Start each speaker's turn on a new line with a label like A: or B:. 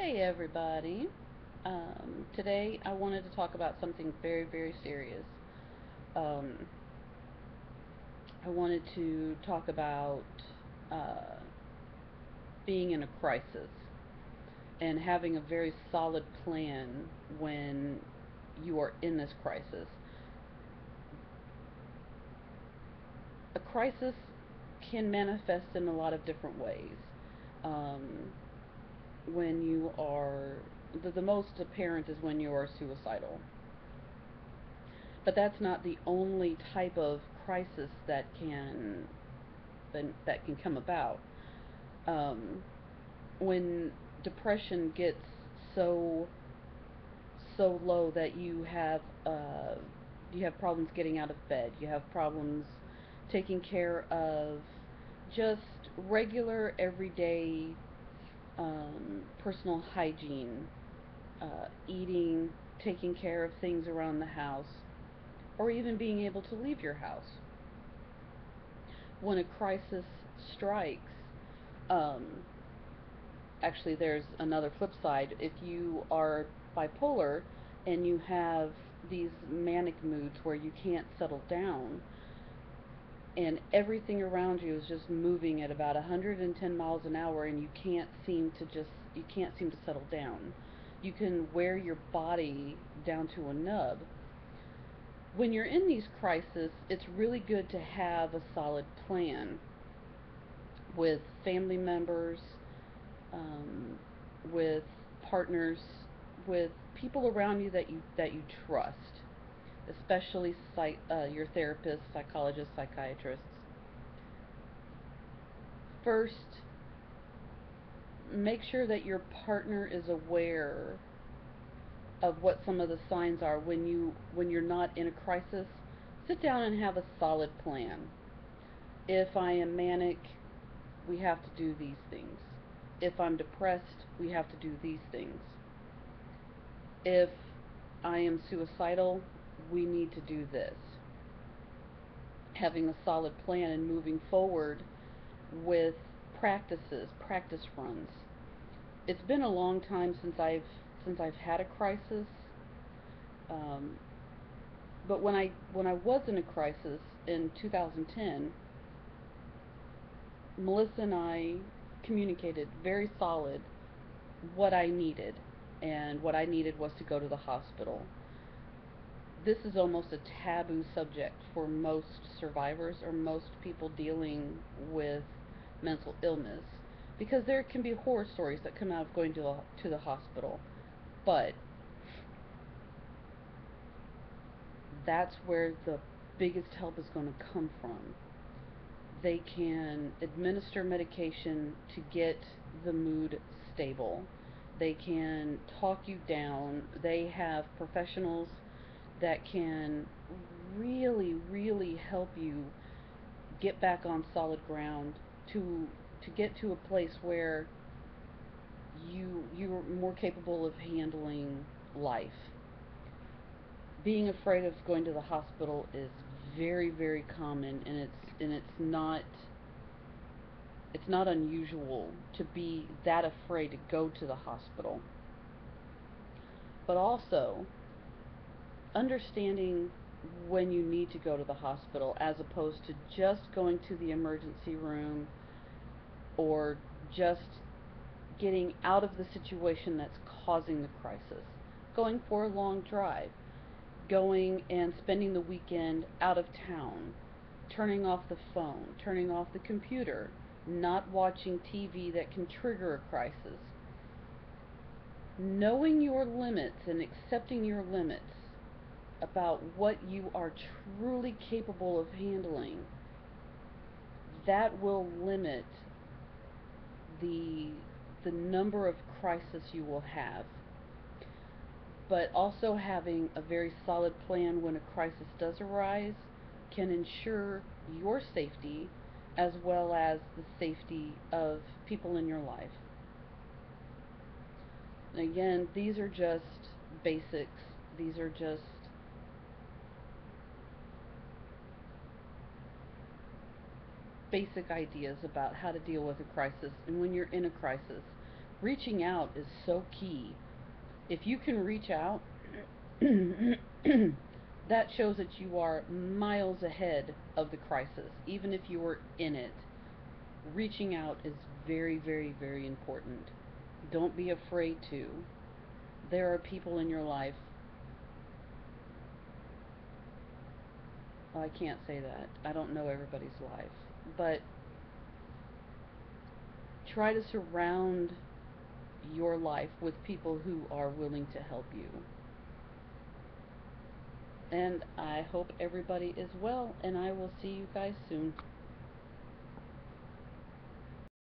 A: Hey everybody. Today I wanted to talk about something very, very serious. Um, I wanted to talk about uh, being in a crisis and having a very solid plan when you are in this crisis. A crisis can manifest in a lot of different ways. Um, when you are, the most apparent is when you are suicidal. But that's not the only type of crisis that can come about. Um, when depression gets so low that you have problems getting out of bed, you have problems taking care of just regular everyday personal hygiene, eating, taking care of things around the house, or even being able to leave your house. When a crisis strikes, um, actually, there's another flip side. If you are bipolar and you have these manic moods where you can't settle down and everything around you is just moving at about 110 miles an hour and you can't seem to settle down. You can wear your body down to a nub. When you're in these crises, it's really good to have a solid plan with family members, um, with partners, with people around you that you trust, especially your therapists, psychologists, psychiatrists. First, make sure that your partner is aware of what some of the signs are when you're not in a crisis. Sit down and have a solid plan. If I am manic, we have to do these things. If I'm depressed, we have to do these things. If I am suicidal, we need to do this. Having a solid plan and moving forward with practice runs. It's been a long time since I've had a crisis. Um, but when I was in a crisis in 2010, Melissa and I communicated very solid what I needed, and what I needed was to go to the hospital. This is almost a taboo subject for most survivors or most people dealing with mental illness because there can be horror stories that come out of going to the hospital. But that's where the biggest help is going to come from. They can administer medication to get the mood stable. They can talk you down. They have professionals that can really, really help you get back on solid ground to get to a place where you're more capable of handling life. Being afraid of going to the hospital is very, very common, and it's not unusual to be that afraid to go to the hospital. But also understanding when you need to go to the hospital as opposed to just going to the emergency room or just getting out of the situation that's causing the crisis. Going for a long drive, going and spending the weekend out of town, turning off the phone, turning off the computer, not watching TV that can trigger a crisis. Knowing your limits and accepting your limits about what you are truly capable of handling, that will limit the the number of crises you will have. But also having a very solid plan when a crisis does arise can ensure your safety as well as the safety of people in your life. And again, these are just basics. These are just basic ideas about how to deal with a crisis and when you're in a crisis. Reaching out is so key. If you can reach out, that shows that you are miles ahead of the crisis, even if you were in it. Reaching out is very, very, very important. Don't be afraid to. There are people in your life, well, I can't say that. I don't know everybody's life. But try to surround your life with people who are willing to help you. And I hope everybody is well, and I will see you guys soon.